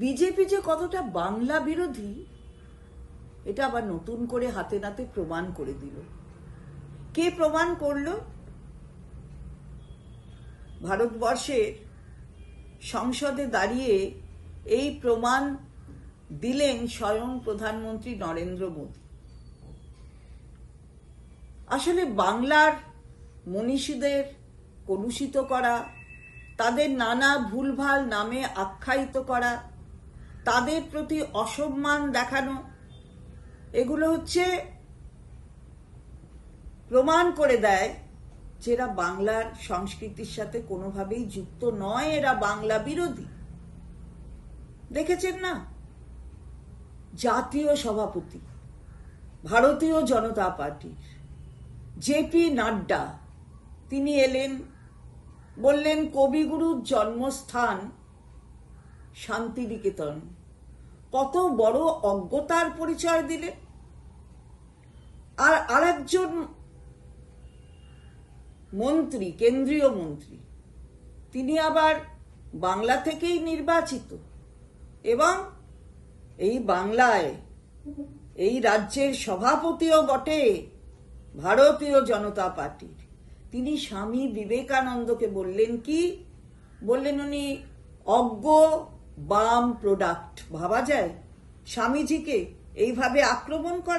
BJP যে কতটা বাংলা বিরোধী এটা আবার নতুন করে হাতে নাতে প্রমাণ করে দিল। কে প্রমাণ করলো? ভারতবর্ষের সংসদে দাঁড়িয়ে এই প্রমাণ দিলেন স্বয়ং প্রধানমন্ত্রী নরেন্দ্র মোদী। আসলে বাংলার মনীষীদের কলুষিত করা, তাদের নানা ভুলভাল নামে আখ্যায়িত করা, তাদের প্রতি অসম্মান দেখানো, এগুলো হচ্ছে প্রমাণ করে দেয় যে এরা বাংলার সংস্কৃতির সাথে কোনোভাবেই যুক্ত নয়, এরা বাংলা বিরোধী। দেখেছেন না, জাতীয় সভাপতি ভারতীয় জনতা পার্টির জেপি নাড্ডা তিনি এলেন, বললেন কবিগুরুর জন্মস্থান শান্তিনিকেতন। কত বড় অজ্ঞতার পরিচয় দিলেন। আর আরেকজন মন্ত্রী, কেন্দ্রীয় মন্ত্রী, তিনি আবার বাংলা থেকেই নির্বাচিত এবং এই বাংলায় এই রাজ্যের সভাপতিও বটে ভারতীয় জনতা পার্টির। তিনি স্বামী বিবেকানন্দকে বললেন কি? বললেন উনি অজ্ঞ বাম প্রোডাক্ট। ভাবা যায় স্বামীজিকে এইভাবে আক্রমণ করে?